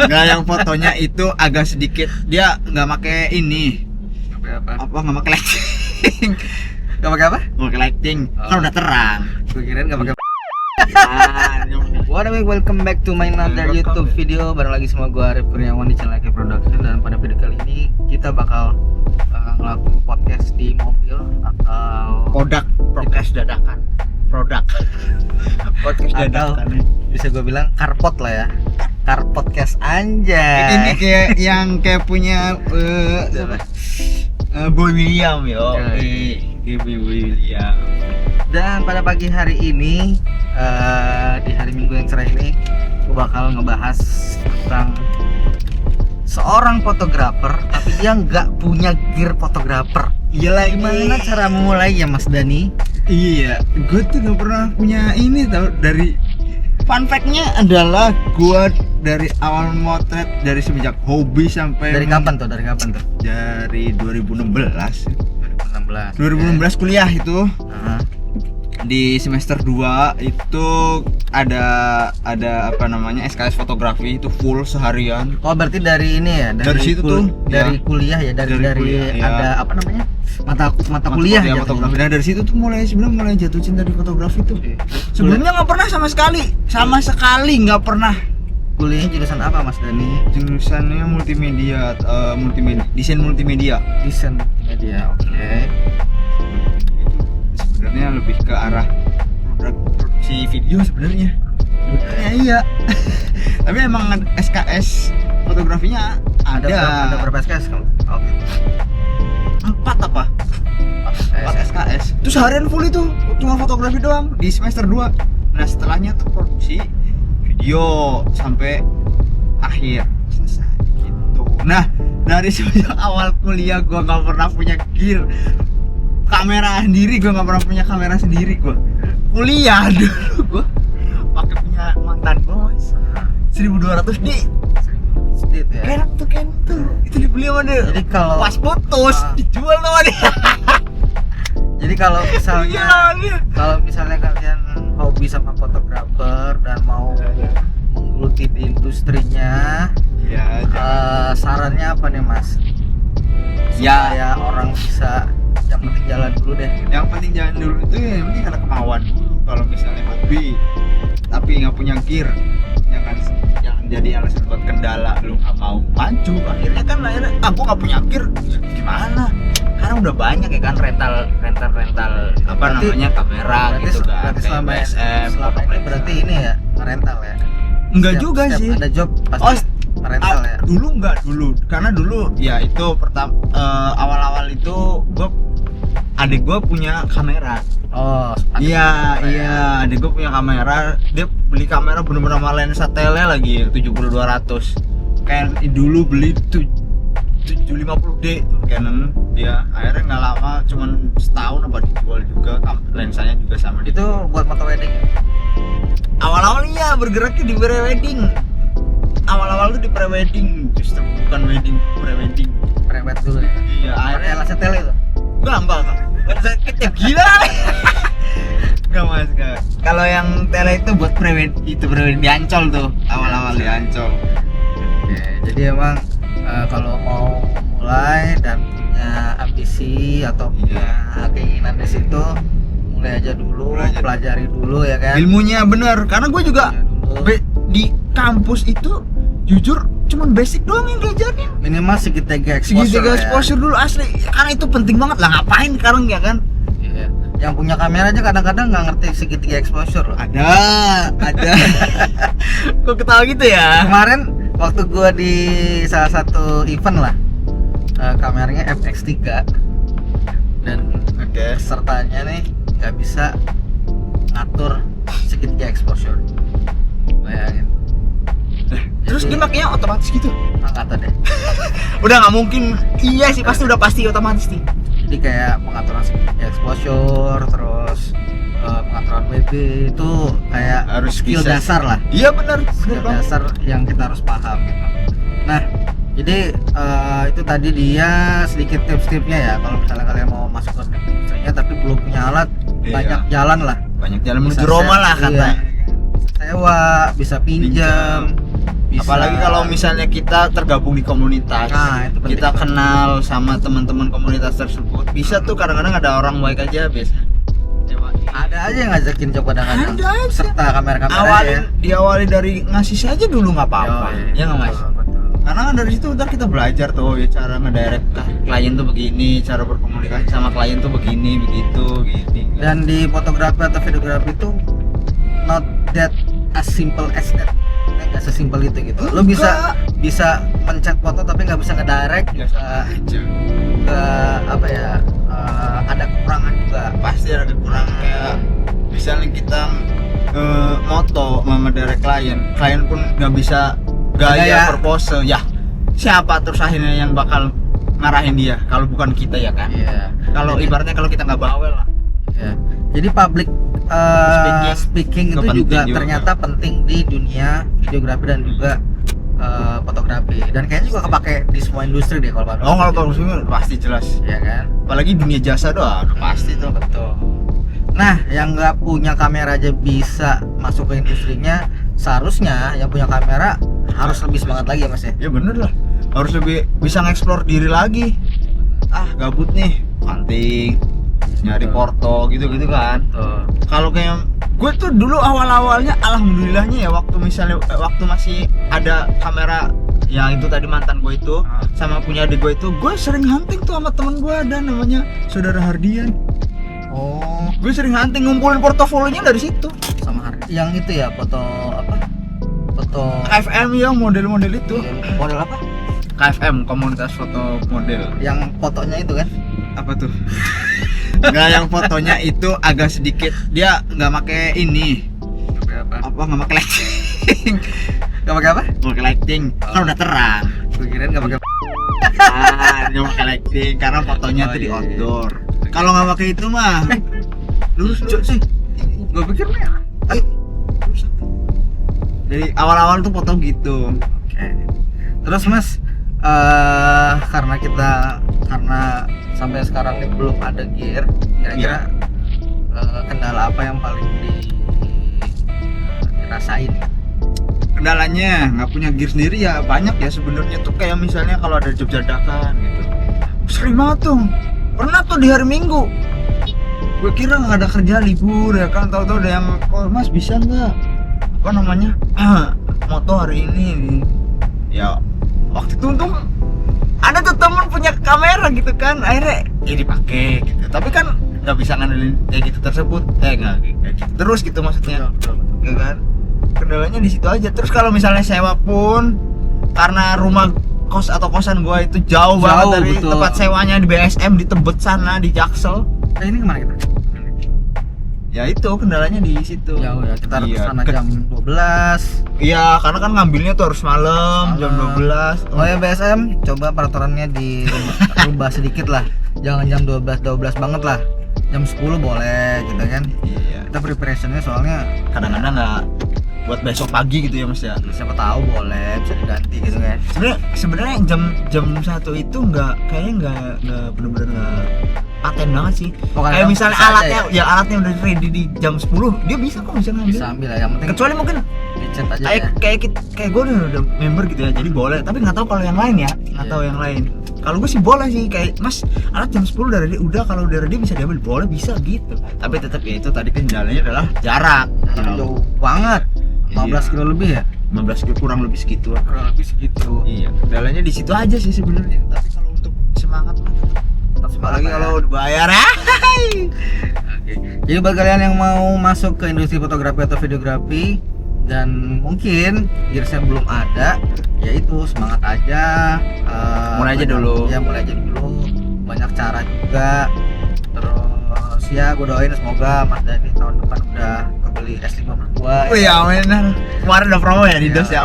Nggak, yang fotonya itu agak sedikit dia nggak pakai ini. Apa? Nggak pakai lighting. Gak pakai apa? Nggak pakai lighting. Kan udah terang. Gue kirain gak pakai. Nah, Welcome back to my another Welcome. YouTube video. Bareng lagi sama gue Arif Kurniawan di channel Ake Production. Dan pada video kali ini kita bakal ngelakuin podcast di mobil atau podcast dadakan. Podcast atau dadakan. bisa gue bilang carpot lah ya. Car podcast anjay. Ini kayak yang kayak punya Boy William yo. Boy William. Dan pada pagi hari ini di hari Minggu yang cerah ini gue bakal ngebahas tentang seorang fotografer tapi dia nggak punya gear fotografer. Iyalah, Gimana cara memulai ya Mas Dani? Iya, gue tuh gak pernah punya ini tau. Dari fun fact-nya adalah gue dari awal motret dari semenjak hobi sampai Dari kapan tuh? Dari 2016 2016. kuliah itu. Nah, Di semester 2 itu ada apa namanya SKS fotografi itu full seharian. oh berarti dari ini ya? Dari situ tuh, dari ya. kuliah ya? Dari kuliah, ya. ada apa namanya? Mata kuliah ya fotografi. Nah, dari situ tuh mulai jatuh cinta di fotografi tuh. Iya. Sebelumnya nggak pernah sama sekali nggak pernah. Kuliahnya jurusan apa Mas Dani? Jurusannya multimedia, desain multimedia. Desain multimedia. Oke. Sebenarnya lebih ke arah produksi video sebenarnya. Iya. Tapi emang SKS fotografinya ada. Ada berapa SKS kamu? Oke. 4 apa? 4 SKS. Itu seharian full itu cuma fotografi doang di semester 2. Nah, setelahnya tuh produksi video sampai akhir selesai gitu. Nah, dari sejak awal kuliah gua nggak pernah punya gear kamera sendiri, gua nggak pernah punya kamera sendiri. Gua kuliah dulu gua pakai punya mantan gua 1200D. Sedih tuh ya. Canon tuh itu dibeli sama dia. Jadi kalau pas putus dijual sama dia. Jadi kalau misalnya Iya. kalian hobi sama fotografer dan mau menggeluti di industrinya, Iya. sarannya apa nih Mas? Ya. Supaya orang bisa, yang penting jalan dulu deh. Yang penting jangan dulu itu yang penting ada kemauan dulu. Kalau misalnya hobi tapi nggak punya gear, jangan jadi alasan buat kendala lu nggak mau maju. Akhirnya aku nggak punya gear, gimana? Karena udah banyak ya kan rental apa Berarti- namanya kamera gitu kan. Berarti selama DSLR, ini berarti ini ya rental ya? Enggak juga Setiap sih. ada job pasti rental ya? Dulu karena dulu ya itu pertama awal-awal itu adik gue punya kamera. Oh, ada Iya, kamera ya? iya, adik gue punya kamera. Dia beli kamera bener-bener sama lensa tele lagi 70-200. Kayak dulu beli 750D tuh Canon. Dia akhirnya nggak lama, cuman setahun apa dijual juga. Lensanya juga sama Itu buat foto wedding ya? Awal-awal iya bergeraknya di pre-wedding. Awal-awal tuh di pre-wedding, justru bukan wedding, pre-wedding. Prewed dulu ya? Iya, akhirnya Akhirnya tele itu? enggak. Sakit ya gila. Enggak Mas, enggak. Kalau yang tele itu buat pre-wedding di Ancol tuh, awal-awal di Ancol. Oke, jadi emang kalau mau mulai dan punya ambisi atau punya keinginan di situ, mulai aja dulu, Mulai aja dulu. pelajari dulu ya kan. Ilmunya bener, karena gue juga Pelajari dulu. di kampus itu jujur cuman basic doang yang diajarin. Minimal segitiga exposure. Segitiga ya. exposure dulu asli, karena itu penting banget lah. Ngapain sekarang ya kan? Iya. Yang punya kamera aja kadang-kadang nggak ngerti segitiga exposure loh. Ada. Kok ketawa gitu ya? Kemarin waktu gua di salah satu event lah, kameranya FX3 dan Oke. pesertanya nih nggak bisa ngatur segitiga exposure. Bayangin. Terus Jadi, dia makanya otomatis gitu. angkatan deh. Udah nggak mungkin. Iya sih, udah pasti otomatis nih. Jadi kayak pengaturan segitiga exposure, terus pengaturan WB itu kayak Harus skill bisa. dasar lah. Iya benar. Skill dasar yang kita harus paham gitu. Nah, jadi itu tadi dia sedikit tips-tipsnya ya kalau misalnya kalian mau masuk ke industrinya tapi belum punya alat, Iya. banyak jalan lah. Banyak jalan Bisa menuju Roma lah iya, kata. bisa sewa, bisa pinjam. Bisa. Apalagi kalau misalnya kita tergabung di komunitas, Nah, itu penting kita banget. kenal sama teman-teman komunitas tersebut, bisa tuh kadang-kadang ada orang baik aja biasa. Ada aja yang ngajakin coba kadang-kadang. Ada aja. Serta kamera-kamera Awalin, ya. diawali dari ngasih saja dulu nggak apa-apa, Yoi, ya nggak mas? betul, betul. Karena kan dari situ ntar kita belajar tuh ya cara ngedirect klien tuh begini, cara berkomunikasi sama klien tuh begini, begitu, gini. Dan di fotografi atau videografi itu not that as simple as that. Nggak sesimpel itu gitu. Lo bisa mencet foto tapi nggak bisa ngedirect. Apa ya? Ada kekurangan juga. Pasti ada kekurangan kayak misalnya kita moto ngedirect klien pun nggak bisa gaya berpose ya, siapa terus akhirnya yang bakal ngarahin dia kalau bukan kita ya kan? Iya. Kalau ibaratnya kalau kita nggak bawel lah. Ya. Jadi public speaking itu penting juga juga. ternyata penting di dunia videografi dan juga fotografi, dan kayaknya juga kepake di semua industri deh kalau public Oh kalau speaking. bagus pasti jelas. Ya kan? Apalagi dunia jasa doang, udah pasti tuh. Betul. Nah, yang nggak punya kamera aja bisa masuk ke industrinya, seharusnya yang punya kamera harus lebih semangat lagi ya mas ya. Ya bener lah, harus lebih bisa nge-explore diri lagi. Gabut nih, hunting, nyari Betul. porto gitu-gitu kan. Tuh. Kalau kayak gue tuh dulu awal-awalnya alhamdulillahnya ya waktu misalnya waktu masih ada kamera yang itu tadi mantan gue itu sama punya adik gue itu, gue sering hunting tuh sama temen gue ada namanya saudara Hardian. Oh, Gue sering hunting ngumpulin portofolionya dari situ. sama yang itu ya, foto apa? Foto KFM yang model-model itu. model apa? KFM komunitas foto model. Yang fotonya itu kan? Apa tuh? Nggak, yang fotonya itu agak sedikit dia nggak pakai ini Apa? apa nggak pakai lighting. Gak pakai apa? Nggak pakai lighting kan udah terang. Gue kirain gak pakai. Nggak pakai lighting karena fotonya Oh, tuh di iya. outdoor. Kalau nggak pakai itu mah lurus sih. Gue pikir merah. Ayo. Jadi awal-awal tuh foto gitu. Oke. Terus mas, karena sampai sekarang ini belum ada gear, kira-kira kendala apa yang paling dirasain? Kendalanya nggak punya gear sendiri ya banyak ya sebenarnya tuh, kayak misalnya kalau ada job dadakan gitu sering banget tuh. Pernah tuh di hari Minggu gue kira nggak ada kerja libur ya kan, tahu-tahu ada yang mas bisa nggak apa namanya moto hari ini ya. Waktu itu untung ada tuh temen punya kamera gitu kan, akhirnya ya dipakai gitu, tapi kan nggak bisa ngandelin kayak gitu tersebut nggak kayak gitu terus gitu maksudnya. Ya kan kendalanya di situ aja. Terus kalau misalnya sewa pun karena rumah kos atau kosan gua itu jauh banget dari betul. tempat sewanya di BSM di Tebet sana di Jaksel. Ini kemana kita? Ya itu kendalanya di situ. Jauh ya, kita harus Iya, kesana jam 12. Iya, karena kan ngambilnya tuh harus malam jam 12. Oh ya BSM, coba peraturannya dirubah sedikit lah. Jangan jam 12 banget lah. Jam 10 boleh gitu kan. Iya. Kita preparationnya soalnya Kadang-kadang nggak buat besok pagi gitu ya mas ya. siapa tahu boleh bisa diganti gitu kan. Sebenarnya jam 1 itu kayaknya nggak bener-bener nggak paten banget sih. Oh, Kayak misalnya bisa aja alatnya ya alatnya udah ready di jam 10 dia bisa kok bisa ngambil. Bisa ambil lah, yang penting Kecuali mungkin dicet aja kayak ya. kayak gue udah member gitu ya, jadi boleh. Tapi nggak tahu kalau yang lain ya, nggak tahu yang lain. Kalau gue sih boleh sih, kayak mas alat jam 10 udah ready, udah kalau udah ready bisa diambil, boleh bisa gitu. Tapi tetap ya itu tadi kendalanya adalah jarak. Jauh banget. 15 Iya. kilo lebih ya? 15 kilo kurang lebih segitu. Kurang lebih segitu. Iya, kendalanya di situ aja sih sebenarnya. Tapi kalau untuk semangat mah tetap apalagi ya. kalau dibayar ya. Oke. Jadi buat kalian yang mau masuk ke industri fotografi atau videografi dan mungkin gearsnya belum ada, yaitu semangat aja. Mulai aja banyak- dulu. Ya mulai aja dulu. Banyak cara juga. Terus ya gue doain semoga Mas Dani tahun depan udah kebeli S5 berdua. Oh ya men, kemarin udah promo ya di Iya. dos ya.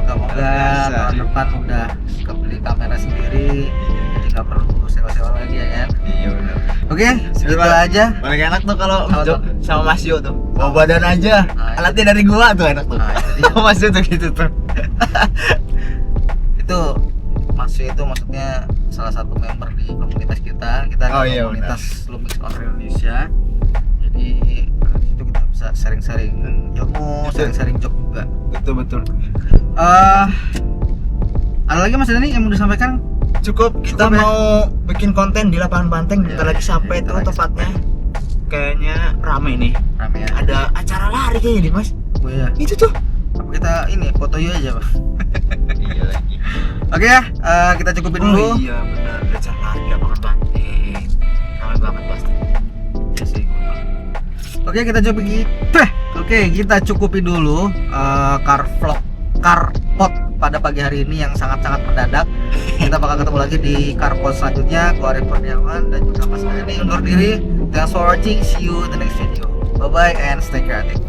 Semoga Biasa. tahun depan udah kebeli kamera sendiri, jadi nggak perlu sewa-sewa lagi ya kan. Iya benar. Oke, segitu Gimana? aja. Paling enak tuh kalau Apa tuh? sama Mas Yo tuh. Bawa badan aja. Nah, Alatnya dari gua tuh enak tuh. Nah, itu dia. Sama Mas Yo tuh gitu tuh. Itu masih itu maksudnya salah satu member di komunitas kita. Kita Oh, di iya, komunitas Lumix Owner Indonesia. Jadi di situ kita bisa sharing-sharing ilmu, sharing-sharing job juga. Betul betul. Ada lagi Mas Dani yang mau disampaikan? Cukup, kita Cukup ya? mau bikin konten di lapangan banteng. Bentar Iya, lagi sampai bentar tuh lagi tempatnya. Kayaknya rame nih. Rame ya. Ada acara lari kayaknya nih Mas. Oh iya. Itu tuh. Apa kita ini foto yuk aja, Pak? Iya lagi. Oke ya, kita cukupin dulu. Oh iya benar, ada acara lari di lapangan banteng. Rame banget pasti. Iya sih. Oke, kita cukupi dulu car pot pada pagi hari ini yang sangat-sangat mendadak. Kita bakal ketemu lagi di car pot selanjutnya. Gua Arif Kurniawan dan juga Mas Dani undur diri. Thanks for watching. See you in the next video. Bye bye and stay creative.